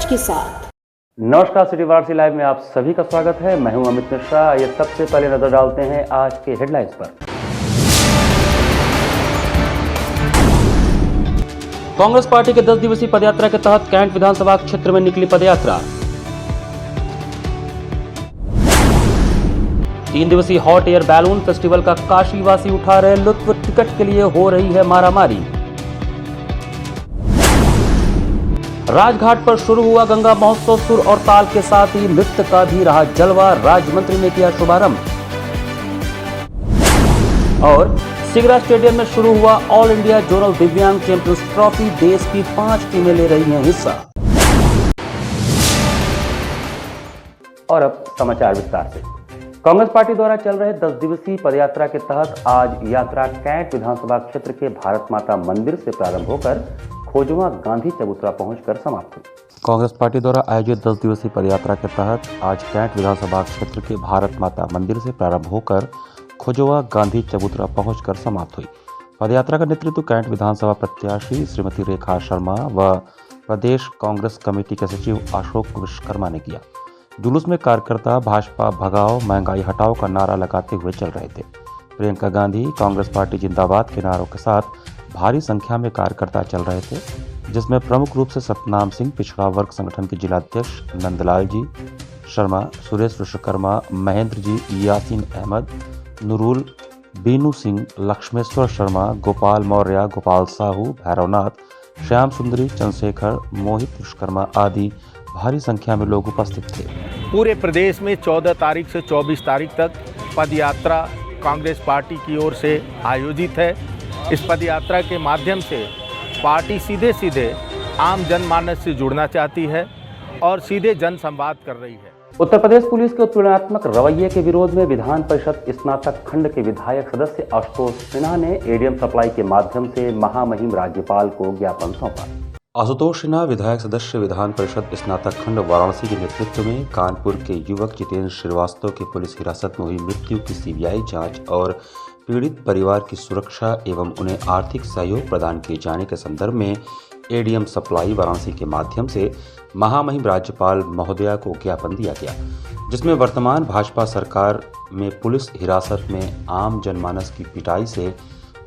सच के साथ। नमस्कार, सिटी वाराणसी लाइव में आप सभी का स्वागत है। मैं हूं अमित मिश्रा। ये सबसे पहले नजर डालते हैं आज के हेडलाइंस पर। कांग्रेस पार्टी के 10 दिवसीय पदयात्रा के तहत कैंट विधानसभा क्षेत्र में निकली पदयात्रा। 3 दिवसीय हॉट एयर बैलून फेस्टिवल का काशीवासी उठा रहे लुत्फ, टिकट के लिए हो रही है मारामारी। राजघाट पर शुरू हुआ गंगा महोत्सव, सुर और ताल के साथ ही नृत्य का भी रहा जलवा, राज्य मंत्री ने किया शुभारंभ। और सिगरा स्टेडियम में शुरू हुआ ऑल इंडिया जोनल दिव्यांग चैंपियंस ट्रॉफी, देश की 5 टीमें ले रही हैं हिस्सा। और अब समाचार विस्तार से। कांग्रेस पार्टी द्वारा चल रहे 10 दिवसीय पदयात्रा के तहत आज यात्रा कैंट विधानसभा क्षेत्र के भारत माता मंदिर से प्रारंभ होकर खोजवा गांधी चबूतरा पहुंचकर समाप्त हुई। कांग्रेस पार्टी द्वारा आयोजित 10 दिवसीय पदयात्रा के तहत आज कैंट विधानसभा क्षेत्र के भारत माता मंदिर से प्रारंभ होकर खोजवा गांधी चबूतरा पहुंचकर समाप्त हुई। पदयात्रा का नेतृत्व कैंट विधानसभा प्रत्याशी श्रीमती रेखा शर्मा व प्रदेश कांग्रेस कमेटी के सचिव अशोक विश्वकर्मा ने किया। जुलूस में कार्यकर्ता भाजपा भगाओ महंगाई हटाओ का नारा लगाते हुए चल रहे थे। प्रियंका गांधी कांग्रेस पार्टी जिंदाबाद के नारों के साथ भारी संख्या में कार्यकर्ता चल रहे थे, जिसमें प्रमुख रूप से सतनाम सिंह पिछड़ा वर्ग संगठन के जिलाध्यक्ष नंदलाल जी शर्मा, सुरेश विश्वकर्मा, महेंद्र जी, यासीन अहमद, नूरुल, बीनू सिंह, लक्ष्मेश्वर शर्मा, गोपाल मौर्य, गोपाल साहू, भैरवनाथ, श्याम सुंदरी, चंद्रशेखर, मोहित विश्वकर्मा आदि भारी संख्या में लोग उपस्थित थे। पूरे प्रदेश में 14 तारीख से 24 तारीख तक पदयात्रा कांग्रेस पार्टी की ओर से आयोजित है। इस पदयात्रा के माध्यम से पार्टी सीधे आम जनमानस से जुड़ना चाहती है और सीधे जन संवाद कर रही है। उत्तर प्रदेश पुलिस के उत्पीड़नात्मक रवैये के विरोध में विधान परिषद स्नातक खंड के विधायक सदस्य आशुतोष सिन्हा ने एडीएम सप्लाई के माध्यम से महामहिम राज्यपाल को ज्ञापन सौंपा। आशुतोष सिन्हा विधायक सदस्य विधान परिषद स्नातक खंड वाराणसी के नेतृत्व में कानपुर के युवक जितेंद्र श्रीवास्तव के पुलिस हिरासत में हुई मृत्यु की सीबीआई जांच और पीड़ित परिवार की सुरक्षा एवं उन्हें आर्थिक सहयोग प्रदान किए जाने के संदर्भ में एडीएम सप्लाई वाराणसी के माध्यम से महामहिम राज्यपाल महोदया को ज्ञापन दिया गया, जिसमें वर्तमान भाजपा सरकार में पुलिस हिरासत में आम जनमानस की पिटाई से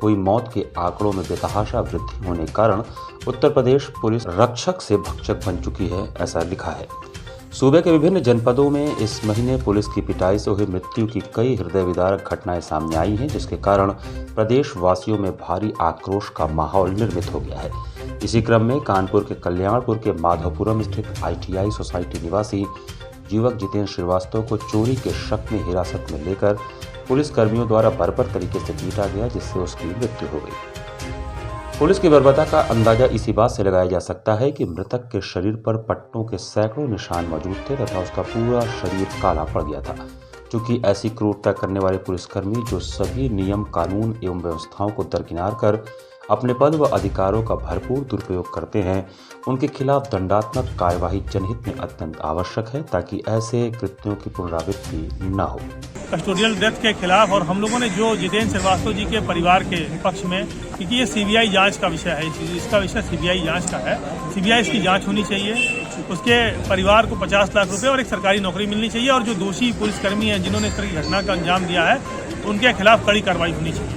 हुई मौत के आंकड़ों में बेतहाशा वृद्धि होने के कारण उत्तर प्रदेश पुलिस रक्षक से भक्षक बन चुकी है, ऐसा लिखा है। सूबे के विभिन्न जनपदों में इस महीने पुलिस की पिटाई से हुई मृत्यु की कई हृदय विदारक घटनाएं सामने आई हैं, जिसके कारण प्रदेश वासियों में भारी आक्रोश का माहौल निर्मित हो गया है। इसी क्रम में कानपुर के कल्याणपुर के माधवपुरम स्थित आईटीआई सोसाइटी निवासी युवक जितेंद्र श्रीवास्तव को चोरी के शक में हिरासत में लेकर पुलिस कर्मियों द्वारा बर्बर तरीके से पीटा गया, जिससे उसकी मृत्यु हो गई। पुलिस की बर्बरता का अंदाजा इसी बात से लगाया जा सकता है कि मृतक के शरीर पर पट्टों के सैकड़ों निशान मौजूद थे तथा उसका पूरा शरीर काला पड़ गया था। चूंकि ऐसी क्रूरता करने वाले पुलिसकर्मी जो सभी नियम कानून एवं व्यवस्थाओं को दरकिनार कर अपने पद व अधिकारों का भरपूर दुरुपयोग करते हैं, उनके खिलाफ दंडात्मक कार्यवाही जनहित में अत्यंत आवश्यक है, ताकि ऐसे कृत्यों की पुनरावृत्ति न हो। कस्टोडियल डेथ के खिलाफ और हम लोगों ने जो जितेंद्र श्रीवास्तव जी के परिवार के पक्ष में, क्योंकि ये सीबीआई जांच का विषय है, इसका विषय सीबीआई जांच का है, सीबीआई इसकी जांच होनी चाहिए, उसके परिवार को 50 लाख रुपए और एक सरकारी नौकरी मिलनी चाहिए और जो दोषी पुलिसकर्मी हैं जिन्होंने इस तरह की घटना का अंजाम दिया है उनके खिलाफ कड़ी कार्रवाई होनी चाहिए।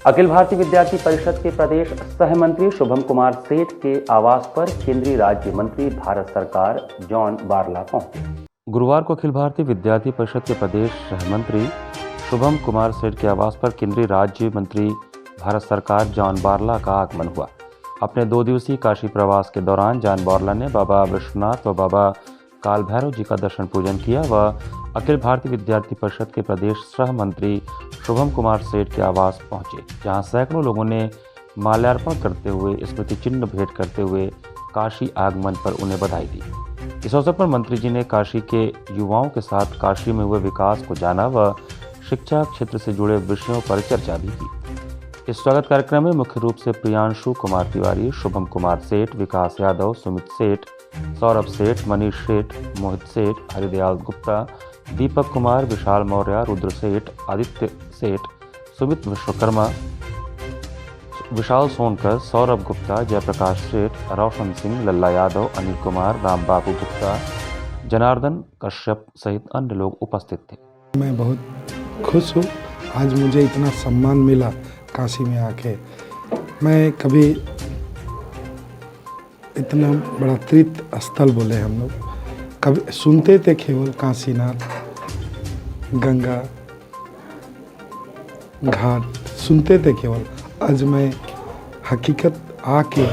अखिल भारतीय विद्यार्थी परिषद के प्रदेश सह मंत्री शुभम कुमार सेठ के आवास पर केंद्रीय राज्य मंत्री भारत सरकार जॉन बारला पहुंचे। गुरुवार को अखिल भारतीय विद्यार्थी परिषद के प्रदेश सह मंत्री शुभम कुमार सेठ के आवास पर केंद्रीय राज्य मंत्री भारत सरकार जॉन बारला का आगमन हुआ। अपने 2 दिवसीय काशी प्रवास के दौरान जॉन बारला ने बाबा विश्वनाथ व बाबा काल भैरव जी का दर्शन पूजन किया व अखिल भारतीय विद्यार्थी परिषद के प्रदेश सह मंत्री शुभम कुमार सेठ के आवास पहुंचे, जहां सैकड़ों लोगों ने माल्यार्पण करते हुए स्मृति चिन्ह भेंट करते हुए काशी आगमन पर उन्हें बधाई दी। इस अवसर पर मंत्री जी ने काशी के युवाओं के साथ काशी में हुए विकास को जाना व शिक्षा क्षेत्र से जुड़े विषयों पर चर्चा भी की। इस स्वागत कार्यक्रम में मुख्य रूप से प्रियांशु कुमार तिवारी, शुभम कुमार सेठ, विकास यादव, सुमित सेठ, सौरभ सेठ, मनीष सेठ, मोहित सेठ, हरिदयाल गुप्ता, दीपक कुमार, विशाल मौर्य, रुद्र सेठ, आदित्य सेठ, सुमित विश्वकर्मा, विशाल सोनकर, सौरभ गुप्ता, जयप्रकाश सेठ, रोशन सिंह, लल्ला यादव, अनिल कुमार, रामबाबू गुप्ता, जनार्दन कश्यप सहित अन्य लोग उपस्थित थे। मैं बहुत खुश हूँ, आज मुझे इतना सम्मान मिला काशी में आके। मैं कभी इतना बड़ा तीर्थ स्थल बोले हम लोग, कभी सुनते थे केवल काशीनाथ, गंगा घाट सुनते थे केवल। आज मैं हकीकत आके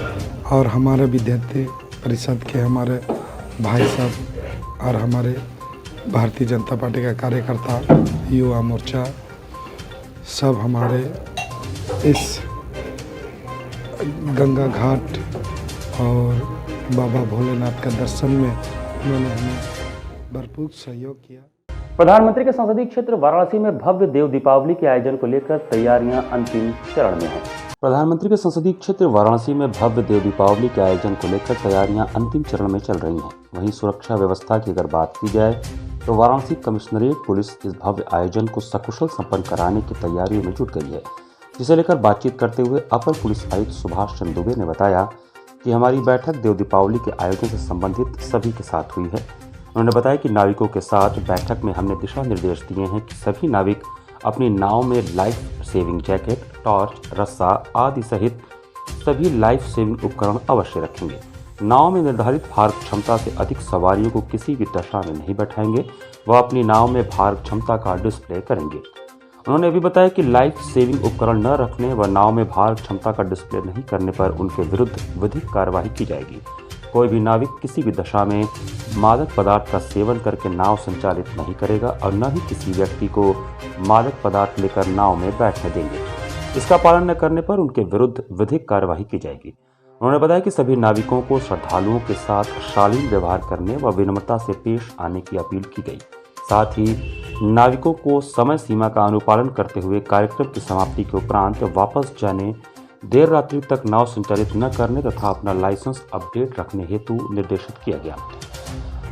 और हमारे विद्यार्थी परिषद के हमारे भाई साहब और हमारे भारतीय जनता पार्टी का कार्यकर्ता, युवा मोर्चा, सब हमारे इस गंगा घाट और बाबा भोलेनाथ का दर्शन में उन्होंने हमें भरपूर सहयोग किया। प्रधानमंत्री के संसदीय क्षेत्र वाराणसी में भव्य देव दीपावली के आयोजन को लेकर तैयारियां अंतिम चरण में हैं। प्रधानमंत्री के संसदीय क्षेत्र वाराणसी में भव्य देव दीपावली के आयोजन को लेकर तैयारियां अंतिम चरण में चल रही हैं। वहीं सुरक्षा व्यवस्था की अगर बात की जाए तो वाराणसी कमिश्नरेट पुलिस इस भव्य आयोजन को सकुशल संपन्न कराने की तैयारियों में जुट गई है, जिसे लेकर बातचीत करते हुए अपर पुलिस आयुक्त सुभाष चंद्र दुबे ने बताया कि हमारी बैठक देव दीपावली के आयोजन से संबंधित सभी के साथ हुई है। उन्होंने बताया कि नाविकों के साथ बैठक में हमने दिशा निर्देश दिए हैं कि सभी नाविक अपनी नाव में लाइफ सेविंग जैकेट, टॉर्च, रस्सा आदि सहित सभी लाइफ सेविंग उपकरण अवश्य रखेंगे। नाव में निर्धारित भार क्षमता से अधिक सवारियों को किसी भी दशा में नहीं बैठाएंगे। वह अपनी नाव में भार क्षमता का डिस्प्ले करेंगे। उन्होंने भी बताया कि लाइफ सेविंग उपकरण न रखने व नाव में भार क्षमता का डिस्प्ले नहीं करने पर उनके विरुद्ध विधिक कार्रवाई की जाएगी। कोई भी नाविक किसी भी दशा में मादक पदार्थ का सेवन करके नाव संचालित नहीं करेगा और न ही किसी व्यक्ति को मादक पदार्थ लेकर नाव में बैठने देंगे। इसका पालन न करने पर उनके विरुद्ध विधिक कार्रवाई की जाएगी। उन्होंने बताया कि सभी नाविकों को श्रद्धालुओं के साथ शालीन व्यवहार करने व विनम्रता से पेश आने की अपील की गई। साथ ही नाविकों को समय सीमा का अनुपालन करते हुए कार्यक्रम की समाप्ति के उपरांत वापस जाने, देर रात्रि तक नाव संचालित न करने तथा अपना लाइसेंस अपडेट रखने हेतु निर्देशित किया गया।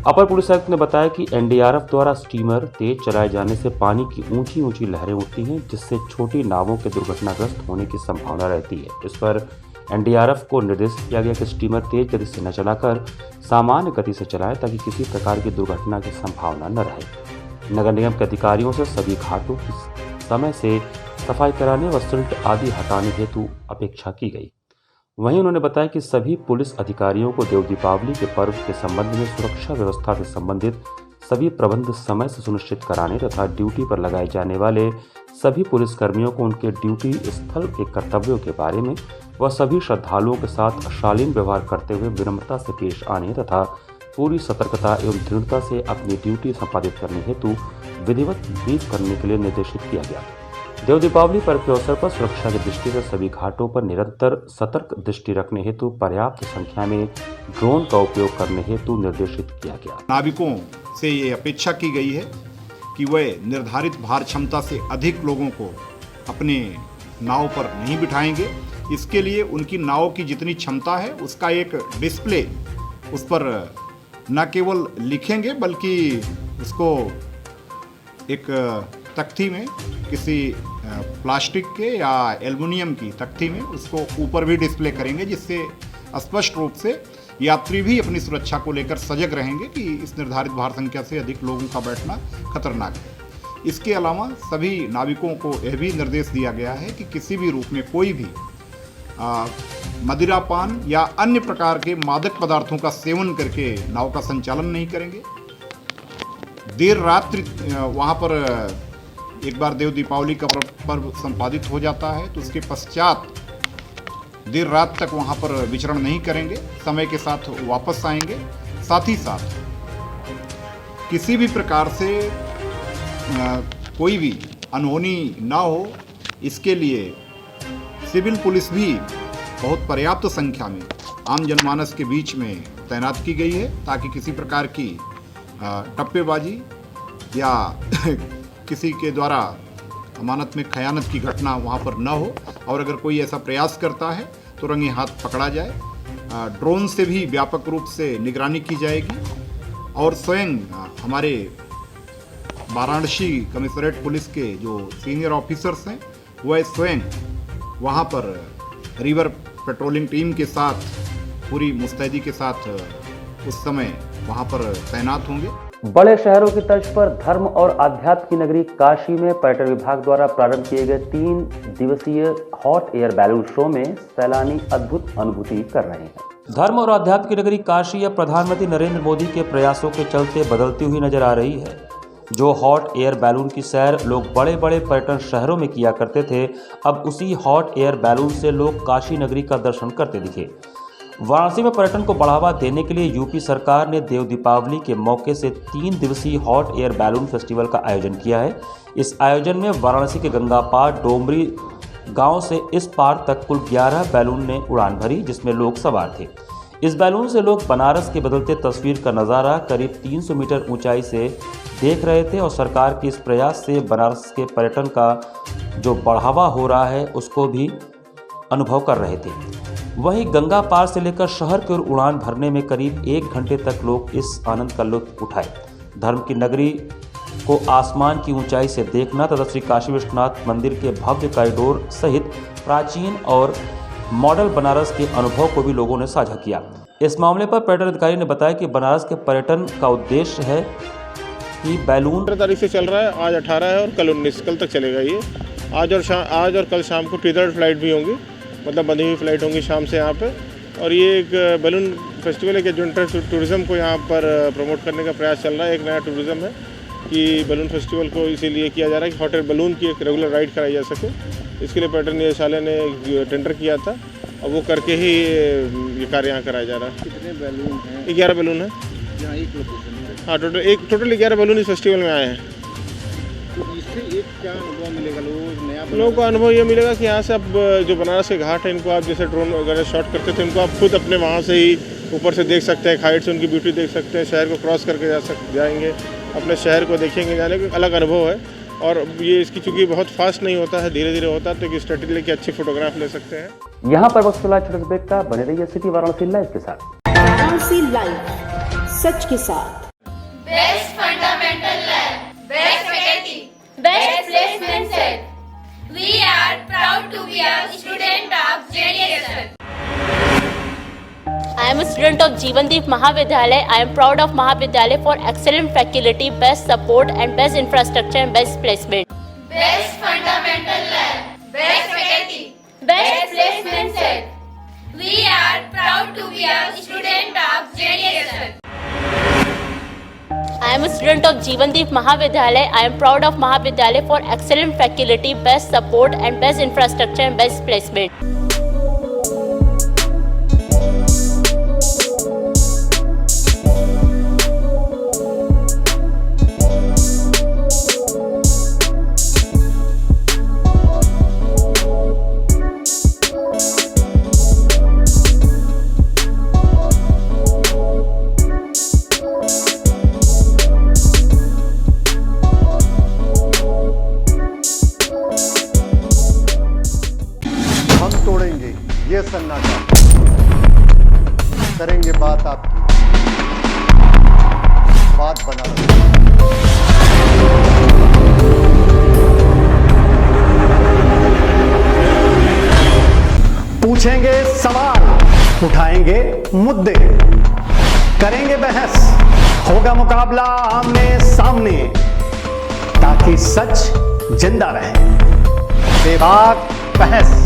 अपर पुलिस आयुक्त ने बताया कि एनडीआरएफ द्वारा स्टीमर तेज चलाए जाने से पानी की ऊंची ऊंची लहरें उठती हैं, जिससे छोटी नावों के दुर्घटनाग्रस्त होने की संभावना रहती है। इस पर एनडीआरएफ को निर्देशित किया गया कि स्टीमर तेज गति से न चलाकर सामान्य गति से चलाए ताकि किसी प्रकार की दुर्घटना की संभावना न रहे। नगर निगम के अधिकारियों से सभी घाटों की समय से सफाई कराने व सिल्ट आदि हटाने हेतु अपेक्षा की गई। वहीं उन्होंने बताया कि सभी पुलिस अधिकारियों को देव दीपावली के पर्व के संबंध में सुरक्षा व्यवस्था से संबंधित सभी प्रबंध समय से सुनिश्चित कराने तथा ड्यूटी पर लगाए जाने वाले सभी पुलिसकर्मियों को उनके ड्यूटी स्थल के कर्तव्यों के बारे में व सभी श्रद्धालुओं के साथ शालीन व्यवहार करते हुए विनम्रता से पेश आने तथा पूरी सतर्कता एवं दृढ़ता से अपनी ड्यूटी संपादित करने हेतु विधिवत ब्रीफ करने के लिए निर्देशित किया गया। देव दीपावली पर्व के अवसर पर सुरक्षा की दृष्टि से सभी घाटों पर निरंतर सतर्क दृष्टि रखने हेतु पर्याप्त संख्या में ड्रोन का उपयोग करने हेतु निर्देशित किया गया। नाविकों से ये अपेक्षा की गई है कि वे निर्धारित भार क्षमता से अधिक लोगों को अपने नाव पर नहीं बिठाएंगे। इसके लिए उनकी नाव की जितनी क्षमता है उसका एक डिस्प्ले उस पर न केवल लिखेंगे बल्कि उसको एक तख्ती में किसी प्लास्टिक के या एल्युमिनियम की तख्ती में उसको ऊपर भी डिस्प्ले करेंगे, जिससे स्पष्ट रूप से यात्री भी अपनी सुरक्षा को लेकर सजग रहेंगे कि इस निर्धारित भार संख्या से अधिक लोगों का बैठना खतरनाक है। इसके अलावा सभी नाविकों को यह भी निर्देश दिया गया है कि किसी भी रूप में कोई भी मदिरापान या अन्य प्रकार के मादक पदार्थों का सेवन करके नाव का संचालन नहीं करेंगे। देर रात्रि वहाँ पर एक बार देव दीपावली का पर्व संपादित हो जाता है तो उसके पश्चात देर रात तक वहाँ पर विचरण नहीं करेंगे, समय के साथ वापस आएंगे। साथ ही साथ किसी भी प्रकार से कोई भी अनहोनी ना हो, इसके लिए सिविल पुलिस भी बहुत पर्याप्त संख्या में आम जनमानस के बीच में तैनात की गई है ताकि किसी प्रकार की टप्पेबाजी या किसी के द्वारा अमानत में खयानत की घटना वहाँ पर न हो, और अगर कोई ऐसा प्रयास करता है तो रंगे हाथ पकड़ा जाए। ड्रोन से भी व्यापक रूप से निगरानी की जाएगी और स्वयं हमारे वाराणसी कमिश्नरेट पुलिस के जो सीनियर ऑफिसर्स हैं वह स्वयं वहाँ पर रिवर पेट्रोलिंग टीम के साथ पूरी मुस्तैदी के साथ उस समय वहाँ पर तैनात होंगे। बड़े शहरों की तर्ज पर धर्म और आध्यात्म की नगरी काशी में पर्यटन विभाग द्वारा प्रारंभ किए गए 3 दिवसीय हॉट एयर बैलून शो में सैलानी अद्भुत अनुभूति कर रहे हैं। धर्म और आध्यात्म की नगरी काशी अब प्रधानमंत्री नरेंद्र मोदी के प्रयासों के चलते बदलती हुई नजर आ रही है। जो हॉट एयर बैलून की सैर लोग बड़े बड़े पर्यटन शहरों में किया करते थे, अब उसी हॉट एयर बैलून से लोग काशी नगरी का दर्शन करते दिखे। वाराणसी में पर्यटन को बढ़ावा देने के लिए यूपी सरकार ने देव दीपावली के मौके से 3 दिवसीय हॉट एयर बैलून फेस्टिवल का आयोजन किया है। इस आयोजन में वाराणसी के गंगापार डोमरी गांव से इस पार तक कुल 11 बैलून ने उड़ान भरी, जिसमें लोग सवार थे। इस बैलून से लोग बनारस के बदलते तस्वीर का नज़ारा करीब 300 मीटर ऊंचाई से देख रहे थे और सरकार के इस प्रयास से बनारस के पर्यटन का जो बढ़ावा हो रहा है उसको भी अनुभव कर रहे थे। वहीं गंगा पार से लेकर शहर की ओर उड़ान भरने में करीब 1 घंटे तक लोग इस आनंद का लुत्फ उठाए। धर्म की नगरी को आसमान की ऊंचाई से देखना तथा श्री काशी विश्वनाथ मंदिर के भव्य कॉरिडोर सहित प्राचीन और मॉडल बनारस के अनुभव को भी लोगों ने साझा किया। इस मामले पर पर्यटन अधिकारी ने बताया कि बनारस के पर्यटन का उद्देश्य है कि बैलून 15 तारीख से चल रहा है, आज 18 है और कल 19, कल तक चलेगा ये। आज और कल शाम को टीजर फ्लाइट भी होंगी, मतलब बंधी हुई फ्लाइट होंगी शाम से यहाँ पे। और ये एक बैलून फेस्टिवल है कि जो इंटर टूरिज़्म को यहाँ पर प्रमोट करने का प्रयास चल रहा है। एक नया टूरिज़्म है कि बैलून फेस्टिवल को इसीलिए किया जा रहा है कि हॉट एयर बैलून की एक रेगुलर राइड कराई जा सके। इसके लिए पर्यटन निदेशालय ने टेंडर किया था और वो करके ही ये कार्य यहाँ कराया जा रहा है। कितने बैलून हैं? 11 बैलून है यहाँ एक लोकेशन है। हाँ, टोटल 11 बैलून इस फेस्टिवल में आए हैं। तो इससे एक क्या अनुभव मिलेगा लोगों को? अनुभव ये मिलेगा कि यहाँ से अब जो बनारस के घाट है इनको आप जैसे ड्रोन वगैरह शॉट करते थे, इनको आप खुद अपने वहाँ से ही ऊपर से देख सकते हैं, हाइट से उनकी ब्यूटी देख सकते हैं, शहर को क्रॉस करके जाएंगे, अपने शहर को देखेंगे, जाने का अलग अनुभव है। और ये इसकी चूँकि बहुत फास्ट नहीं होता है, धीरे धीरे होता है, तो एक स्ट्रेटेजी लेके अच्छी फोटोग्राफ ले सकते हैं। यहाँ पर वक्त फिलहाल छोटे ब्रेक का, बने रहिए सिटी वाराणसी लाइव के साथ। वाराणसी लाइव, सच के साथ। Best fundamental lab, best faculty, best placement set. We are proud to be a student of JDSL. I am a student of Jeevandeep Mahavidyalaya. I am proud of Mahavidyalaya for excellent faculty, best support and best infrastructure and best placement. Best fundamental lab, best faculty, best placement set. We are proud to be a student of JDSL. I am a student of Jeevandeep Mahavidyalaya. I am proud of Mahavidyalaya for excellent faculty, best support and best infrastructure and best placement. ये सन्नाटा, करेंगे बात आपकी, बात बना पूछेंगे सवाल, उठाएंगे मुद्दे, करेंगे बहस, होगा मुकाबला आमने सामने, ताकि सच जिंदा रहे। बेबाक बहस।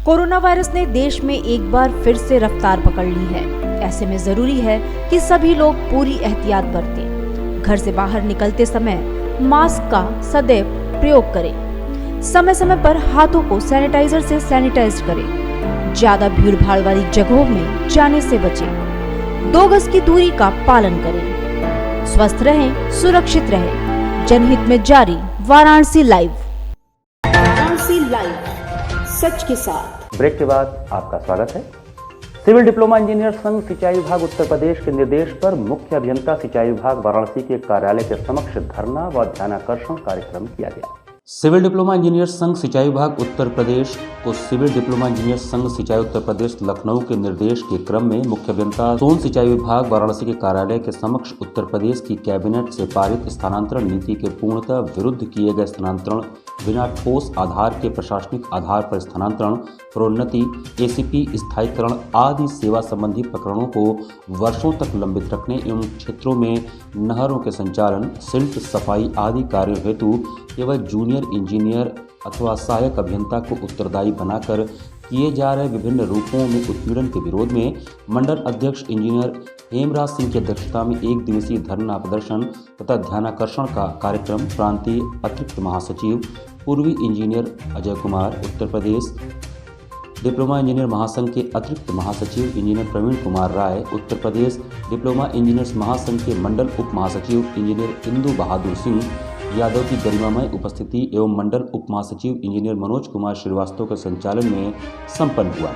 कोरोना वायरस ने देश में एक बार फिर से रफ्तार पकड़ ली है। ऐसे में जरूरी है कि सभी लोग पूरी एहतियात बरतें। घर से बाहर निकलते समय मास्क का सदैव प्रयोग करें। समय समय पर हाथों को सैनिटाइजर से सैनिटाइज करें। ज्यादा भीड़ भाड़ वाली जगहों में जाने से बचें। 2 गज की दूरी का पालन करें। स्वस्थ रहें, सुरक्षित रहें। जनहित में जारी वाराणसी लाइव। वाराणसी लाइव, सच के साथ। ब्रेक के बाद आपका स्वागत है। सिविल डिप्लोमा इंजीनियर संघ सिंचाई विभाग उत्तर प्रदेश के निर्देश पर मुख्य अभियंता सिंचाई विभाग वाराणसी के कार्यालय के समक्ष धरना व ध्यानाकर्षण कार्यक्रम किया गया। सिविल डिप्लोमा इंजीनियर संघ सिंचाई विभाग उत्तर प्रदेश को सिविल डिप्लोमा इंजीनियर संघ सिंचाई उत्तर प्रदेश लखनऊ के निर्देश के क्रम में मुख्य अभियंता सोन सिंचाई विभाग वाराणसी के कार्यालय के समक्ष उत्तर प्रदेश की कैबिनेट से पारित स्थानांतरण नीति के पूर्णतः विरुद्ध किए गए स्थानांतरण बिना ठोस आधार के प्रशासनिक आधार पर स्थानांतरण, प्रोन्नति, एसीपी स्थायीकरण आदि सेवा संबंधी प्रकरणों को वर्षों तक लंबित रखने एवं क्षेत्रों में नहरों के संचालन, सिल्ट, सफाई आदि कार्यों हेतु केवल जूनियर इंजीनियर अथवा सहायक अभियंता को उत्तरदायी बनाकर किए जा रहे विभिन्न रूपों में उत्पीड़न के विरोध में मंडल अध्यक्ष इंजीनियर हेमराज सिंह की अध्यक्षता में 1 दिवसीय धरना प्रदर्शन तथा ध्यानाकर्षण का कार्यक्रम प्रांतीय अतिरिक्त महासचिव पूर्वी engineer Ajay Kumar, Uttar Pradesh diploma engineer महासंघ के अतिरिक्त महासचिव engineer Praveen Kumar Rai, Uttar Pradesh diploma engineers महासंघ के मंडल उप महासचिव इंजीनियर इंदु बहादुर सिंह यादव की गरिमामय उपस्थिति एवं मंडल उप महासचिव इंजीनियर मनोज कुमार श्रीवास्तव के संचालन में संपन्न हुआ।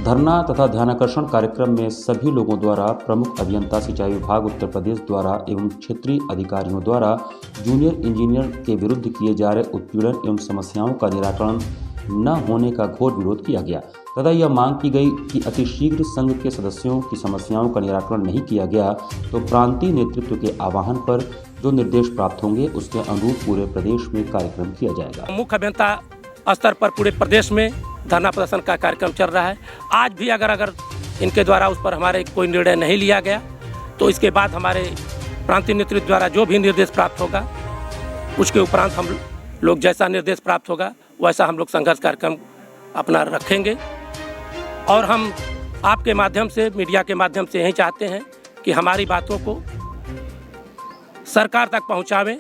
धरना तथा ध्यानाकर्षण कार्यक्रम में सभी लोगों द्वारा प्रमुख अभियंता सिंचाई विभाग उत्तर प्रदेश द्वारा एवं क्षेत्रीय अधिकारियों द्वारा जूनियर इंजीनियर के विरुद्ध किए जा रहे उत्पीड़न एवं समस्याओं का निराकरण न होने का घोर विरोध किया गया तथा यह मांग की गई कि अतिशीघ्र संघ के सदस्यों की समस्याओं का निराकरण नहीं किया गया तो प्रांतीय नेतृत्व के आह्वान पर जो निर्देश प्राप्त होंगे उसके अनुरूप पूरे प्रदेश में कार्यक्रम किया जाएगा। मुख्य अभियंता स्तर पर पूरे प्रदेश में धरना प्रदर्शन का कार्यक्रम चल रहा है। आज भी अगर इनके द्वारा उस पर हमारे कोई निर्णय नहीं लिया गया तो इसके बाद हमारे प्रांतीय नेतृत्व द्वारा जो भी निर्देश प्राप्त होगा उसके उपरांत हम लोग जैसा निर्देश प्राप्त होगा वैसा हम लोग संघर्ष कार्यक्रम अपना रखेंगे। और हम आपके माध्यम से, मीडिया के माध्यम से यही चाहते हैं कि हमारी बातों को सरकार तक पहुंचावें।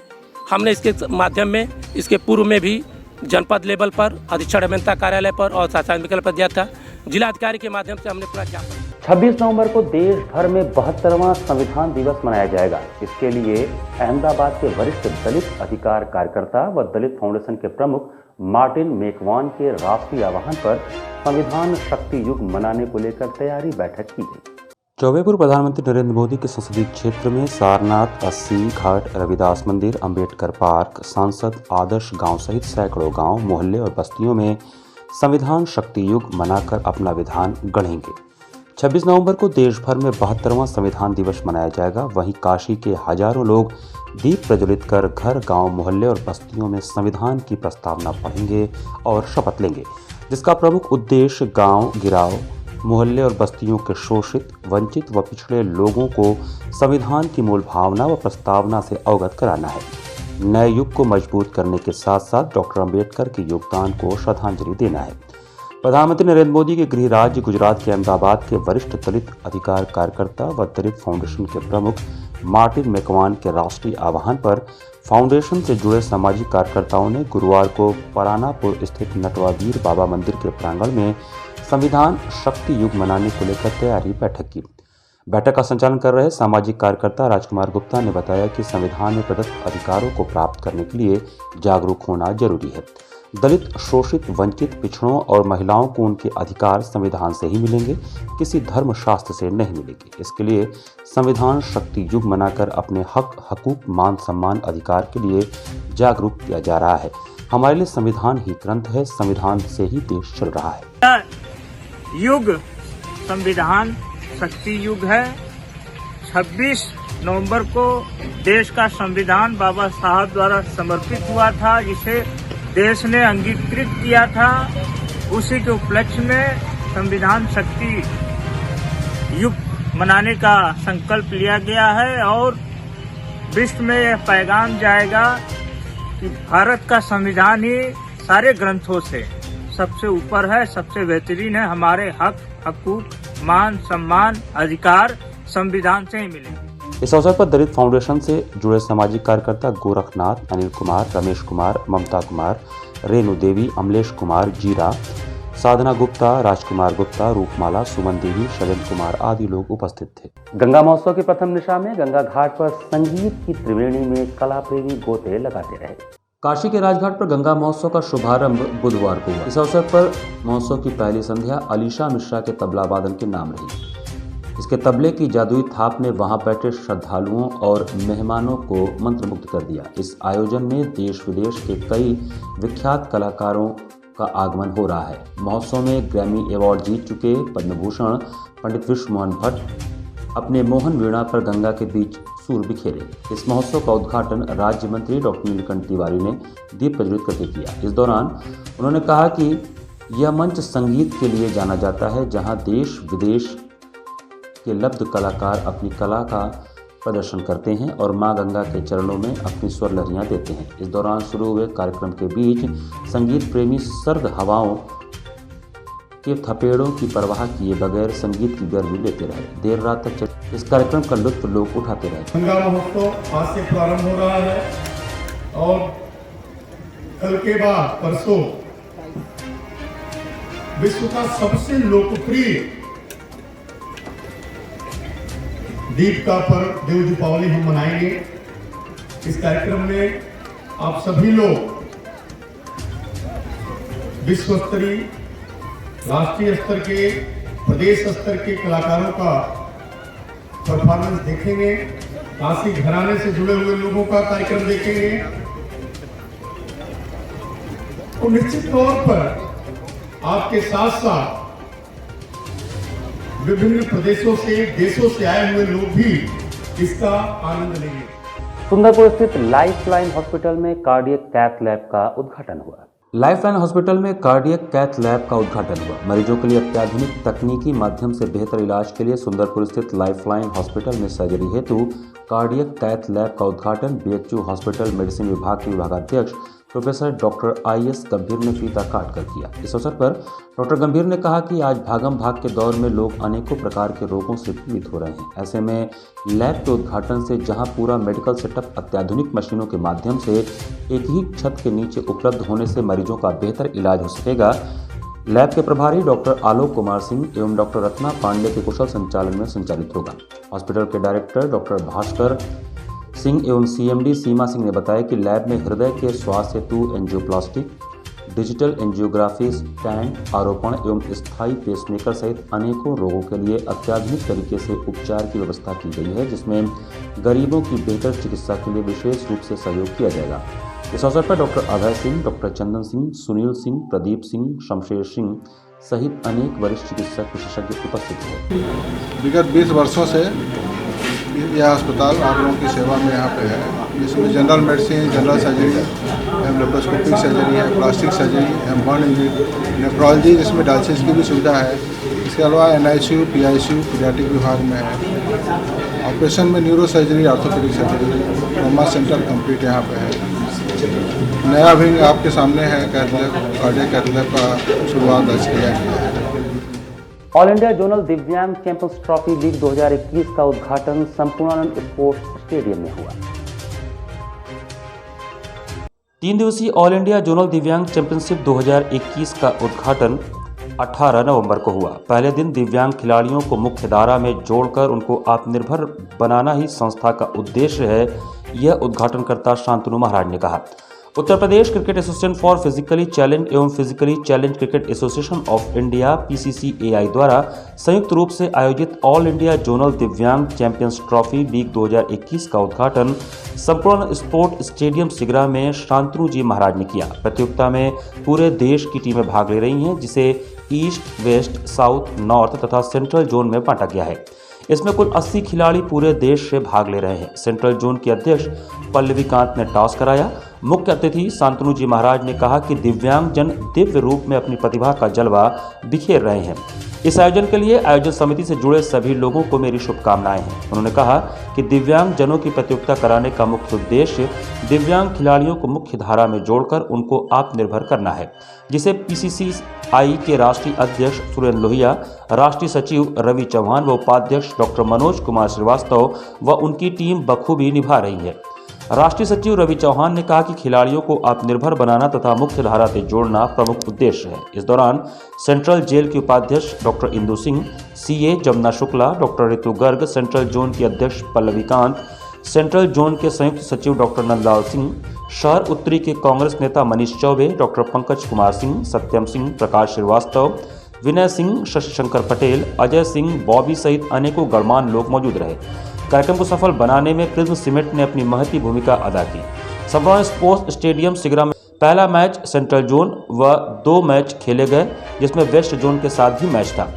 हमने इसके माध्यम में इसके पूर्व में भी जनपद लेवल पर, अधीक्षण अभियंता कार्यालय पर और शासनिक लेवल पर दिया था। जिलाधिकारी के माध्यम से हमने पूरा ज्ञापन 26 नवंबर को देश भर में 72वां संविधान दिवस मनाया जाएगा। इसके लिए अहमदाबाद के वरिष्ठ दलित अधिकार कार्यकर्ता व दलित फाउंडेशन के प्रमुख मार्टिन मेकवान के राष्ट्रीय आह्वान पर संविधान शक्ति युग मनाने को लेकर तैयारी बैठक की गई। चौबे पूर्व प्रधानमंत्री नरेंद्र मोदी के संसदीय क्षेत्र में सारनाथ, अस्सी घाट, रविदास मंदिर, अंबेडकर पार्क, सांसद आदर्श गांव सहित सैकड़ों गांव, मोहल्ले और बस्तियों में संविधान शक्ति युग मनाकर अपना विधान गढ़ेंगे। 26 नवंबर को देश भर में 72वां संविधान दिवस मनाया जाएगा। वहीं काशी के हजारों लोग दीप प्रज्वलित कर घर, गांव, मोहल्ले और बस्तियों में संविधान की प्रस्तावना पढ़ेंगे और शपथ लेंगे, जिसका प्रमुख उद्देश्य गांव, गिराव, मोहल्ले और बस्तियों के शोषित, वंचित व पिछड़े लोगों को संविधान की मूल भावना व प्रस्तावना से अवगत कराना है। नए युग को मजबूत करने के साथ साथ डॉक्टर अंबेडकर के योगदान को श्रद्धांजलि देना है। प्रधानमंत्री नरेंद्र मोदी के गृह राज्य गुजरात के अहमदाबाद के वरिष्ठ दलित अधिकार कार्यकर्ता व दलित फाउंडेशन के प्रमुख मार्टिन मेकवान के राष्ट्रीय आह्वान पर फाउंडेशन से जुड़े सामाजिक कार्यकर्ताओं ने गुरुवार को परानापुर स्थित नटवावीर बाबा मंदिर के प्रांगण में संविधान शक्ति युग मनाने को लेकर तैयारी बैठक की। बैठक का संचालन कर रहे सामाजिक कार्यकर्ता राजकुमार गुप्ता ने बताया कि संविधान में प्रदत्त अधिकारों को प्राप्त करने के लिए जागरूक होना जरूरी है। दलित, शोषित, वंचित, पिछड़ों और महिलाओं को उनके अधिकार संविधान से ही मिलेंगे, किसी धर्म शास्त्र से नहीं मिलेंगे। इसके लिए संविधान शक्ति युग मनाकर अपने हक, हकूक, मान सम्मान, अधिकार के लिए जागरूक किया जा रहा है। हमारे लिए संविधान ही ग्रंथ है, संविधान से ही देश चल रहा है। युग संविधान शक्ति युग है। 26 नवंबर को देश का संविधान बाबा साहब द्वारा समर्पित हुआ था, जिसे देश ने अंगीकृत किया था। उसी के उपलक्ष्य में संविधान शक्ति युग मनाने का संकल्प लिया गया है और विश्व में यह पैगाम जाएगा कि भारत का संविधान ही सारे ग्रंथों से सबसे ऊपर है, सबसे बेहतरीन है। हमारे हक, हकूक, मान, सम्मान, अधिकार संविधान से ही मिलेंगे। इस अवसर पर दलित फाउंडेशन से जुड़े सामाजिक कार्यकर्ता गोरखनाथ, अनिल कुमार, रमेश कुमार, ममता कुमार, रेणु देवी, अमलेश कुमार, जीरा, साधना गुप्ता, राजकुमार गुप्ता, रूपमाला, सुमन देवी, शैलेंद्र कुमार आदि लोग उपस्थित थे। गंगा महोत्सव की प्रथम निशा में गंगा घाट पर संगीत की त्रिवेणी में कला प्रेमी गोते लगाते रहे। काशी के राजघाट पर गंगा महोत्सव का शुभारंभ बुधवार को हुआ। इस अवसर पर महोत्सव की पहली संध्या अलीशा मिश्रा के तबला वादन के नाम रही। इसके तबले की जादुई थाप ने वहां बैठे श्रद्धालुओं और मेहमानों को मंत्रमुग्ध कर दिया। इस आयोजन में देश विदेश के कई विख्यात कलाकारों का आगमन हो रहा है। महोत्सव में ग्रैमी अवार्ड जीत चुके पद्म भूषण पंडित विश्व मोहन भट्ट अपने मोहन वीणा पर गंगा के बीच सुर बिखेरे। इस महोत्सव का उद्घाटन राज्य मंत्री डॉक्टर नीलकंठ तिवारी ने दीप प्रज्वलित करके किया। इस दौरान उन्होंने कहा कि यह मंच संगीत के लिए जाना जाता है, जहां देश विदेश के लब्ध कलाकार अपनी कला का प्रदर्शन करते हैं और मां गंगा के चरणों में अपनी स्वर लहरियां देते हैं। इस दौरान शुरू हुए कार्यक्रम के बीच संगीत प्रेमी सर्द हवाओं के थपेड़ों की परवाह किए बगैर संगीत की गर्मी लेते रहे। देर रात तक इस कार्यक्रम का लुत्फ लोग उठाते रहे। गंगा महोत्सव आज से प्रारंभ हो रहा है और कल के बाद परसों विश्व का सबसे लोकप्रिय दीप का पर्व देव दीपावली हम मनाएंगे। इस कार्यक्रम में आप सभी लोग विश्व स्तरीय, राष्ट्रीय स्तर के, प्रदेश स्तर के कलाकारों का परफॉर्मेंस देखेंगे। काशी घराने से जुड़े हुए लोगों का कार्यक्रम देखेंगे। तो निश्चित तौर पर आपके साथ साथ विभिन्न प्रदेशों से, देशों से आए हुए लोग भी इसका आनंद लेंगे। सुंदरपुर स्थित लाइफलाइन हॉस्पिटल में कार्डियक कैथ लैब का उद्घाटन हुआ। लाइफलाइन हॉस्पिटल में कार्डियक कैथ लैब का उद्घाटन हुआ। मरीजों के लिए अत्याधुनिक तकनीकी माध्यम से बेहतर इलाज के लिए सुंदरपुर स्थित लाइफलाइन हॉस्पिटल में सर्जरी हेतु कार्डियक कैथ लैब का उद्घाटन बीएचयू हॉस्पिटल मेडिसिन विभाग के विभागाध्यक्ष प्रोफेसर डॉक्टर आई.एस. गंभीर ने फीता काट कर किया। इस अवसर पर डॉक्टर गंभीर ने कहा कि आज भागम भाग के दौर में लोग अनेकों प्रकार के रोगों से पीड़ित हो रहे हैं। ऐसे में लैब के उद्घाटन से जहां पूरा मेडिकल सेटअप अत्याधुनिक मशीनों के माध्यम से एक ही छत के नीचे उपलब्ध होने से मरीजों का बेहतर इलाज हो सकेगा। लैब के प्रभारी डॉक्टर आलोक कुमार सिंह एवं डॉक्टर रत्ना पांडे के कुशल संचालन में संचालित होगा। हॉस्पिटल के डायरेक्टर डॉक्टर भास्कर सिंह एवं सीएमडी सीमा सिंह ने बताया कि लैब में हृदय के श्वास हेतु एंजियोप्लास्टिक, डिजिटल एंजियोग्राफी, स्टैंड आरोपण एवं स्थायी पेसमेकर सहित अनेकों रोगों के लिए अत्याधुनिक तरीके से उपचार की व्यवस्था की गई है, जिसमें गरीबों की बेहतर चिकित्सा के लिए विशेष रूप से सहयोग किया जाएगा। इस अवसर पर डॉक्टर अभय सिंह, डॉक्टर चंदन सिंह, सुनील सिंह, प्रदीप सिंह, शमशेर सिंह सहित अनेक वरिष्ठ चिकित्सक विशेषज्ञ उपस्थित थे। विगत 20 वर्षों से यह अस्पताल आप लोगों की सेवा में यहाँ पे है। इसमें general medicine, general surgery, laparoscopic surgery है, प्लास्टिक सर्जरी, बर्न नेफ्रोलॉजी, जिसमें डायलिसिस की भी सुविधा है। इसके अलावा NICU, PICU, पीडियाट्रिक विभाग में है। ऑपरेशन में neuro surgery, orthopaedic surgery, trauma centre complete यहाँ पे है। नया विंग आपके सामने है, कार्डियक कैथ लैब का शुरुआत आज किया गया है। ऑल इंडिया जोनल दिव्यांग चैंपियंस ट्रॉफी लीग 2021 का उद्घाटन संपूर्णानंद स्पोर्ट्स स्टेडियम में हुआ। 3 दिवसीय ऑल इंडिया जोनल दिव्यांग चैंपियनशिप 2021 का उद्घाटन 18 नवंबर को हुआ। पहले दिन दिव्यांग खिलाड़ियों को मुख्य धारा में जोड़कर उनको आत्मनिर्भर बनाना ही संस्था का उद्देश्य है, यह उद्घाटनकर्ता शांतनु महाराज ने कहा। Uttar Pradesh cricket association for physically challenge एवं physically challenge cricket association of India PCCAI द्वारा संयुक्त रूप से आयोजित ऑल इंडिया जोनल दिव्यांग चैंपियंस ट्रॉफी लीग 2021 का उद्घाटन संपूर्ण स्पोर्ट स्टेडियम सिगरा में शांतनु जी महाराज ने किया। प्रतियोगिता में पूरे देश की टीमें भाग ले रही हैं, जिसे ईस्ट, वेस्ट, साउथ, नॉर्थ तथा सेंट्रल जोन में बांटा गया है। इसमें कुल 80 खिलाड़ी पूरे देश से भाग ले रहे हैं। सेंट्रल जोन की अध्यक्ष पल्लवी कांत ने टॉस कराया। मुख्य अतिथि शांतनु जी महाराज ने कहा कि दिव्यांग जन दिव्य रूप में अपनी प्रतिभा का जलवा बिखेर रहे हैं। इस आयोजन के लिए आयोजन समिति से जुड़े सभी लोगों को मेरी शुभकामनाएं हैं। उन्होंने कहा कि दिव्यांग जनों की प्रतियोगिता कराने का मुख्य उद्देश्य दिव्यांग खिलाड़ियों को मुख्य धारा में जोड़कर उनको आत्मनिर्भर करना है, जिसे PCCI के राष्ट्रीय अध्यक्ष सुरेंद्र लोहिया, राष्ट्रीय सचिव रवि चौहान व उपाध्यक्ष डॉक्टर मनोज कुमार श्रीवास्तव व उनकी टीम बखूबी निभा रही है। राष्ट्रीय सचिव रवि चौहान ने कहा कि खिलाड़ियों को आत्मनिर्भर बनाना तथा मुख्य धारा से जोड़ना प्रमुख उद्देश्य है। इस दौरान सेंट्रल जेल की उपाध्यक्ष doctor Indu Singh, CA Jamuna Shukla, doctor Ritu Garg, central zone की अध्यक्ष पल्लवी कांत, सेंट्रल जोन के संयुक्त सचिव डॉक्टर नंदलाल सिंह, शहर उत्तरी के कांग्रेस नेता मनीष चौबे, डॉक्टर पंकज कुमार सिंह, सत्यम सिंह, प्रकाश श्रीवास्तव, विनय सिंह, शशि शंकर पटेल, अजय सिंह, बॉबी सहित अनेकों गणमान्य लोग मौजूद रहे। कार्यक्रम को सफल बनाने में प्रिज्म सीमेंट ने अपनी महती भूमिका अदा की। संपूर्ण स्पोर्ट्स स्टेडियम सिगरा में पहला मैच सेंट्रल जोन व 2 मैच खेले गए, जिसमें वेस्ट जोन के साथ भी मैच था।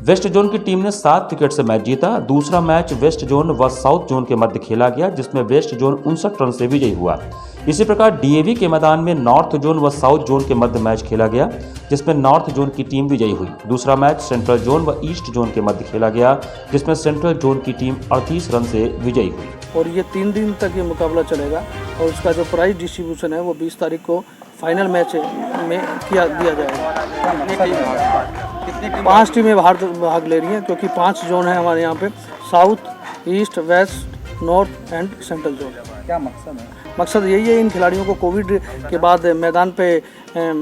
वेस्ट जोन की टीम ने 7 विकेट से मैच जीता। दूसरा मैच वेस्ट जोन व साउथ जोन के मध्य खेला गया, जिसमें वेस्ट जोन 59 रन से विजयी हुआ। इसी प्रकार डीएवी के मैदान में नॉर्थ जोन व साउथ जोन के मध्य मैच खेला गया, जिसमें नॉर्थ जोन की टीम विजयी हुई। दूसरा मैच सेंट्रल जोन व ईस्ट जोन के मध्य खेला गया, जिसमें सेंट्रल जोन की टीम 38 रन से विजयी हुई। और ये 3 दिन तक ये मुकाबला चलेगा और उसका जो प्राइज डिस्ट्रीब्यूशन है वो 20 तारीख को फाइनल मैच में दिया जाएगा। 5 टीमें भाग ले रही हैं, क्योंकि 5 जोन है हमारे यहाँ पे, south, east, west, north and central zone. क्या मकसद है? मकसद यही है, इन खिलाड़ियों को कोविड के बाद मैदान पे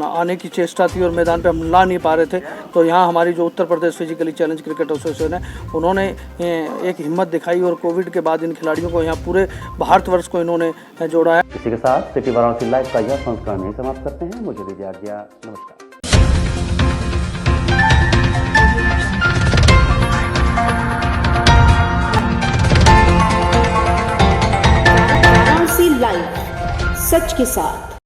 आने की चेष्टा थी और मैदान पे हम ला नहीं पा रहे थे, तो यहाँ हमारी जो Uttar Pradesh physically challenge cricket association है उन्होंने एक हिम्मत दिखाई और कोविड के बाद इन खिलाड़ियों को यहाँ पूरे भारतवर्ष को इन्होंने जोड़ा है। इसी के साथ सिटी वाराणसी लाइव का यह संस्करण यहीं समाप्त करते हैं। मुझे दीजिए आज्ञा, नमस्कार। लाइव, सच के साथ।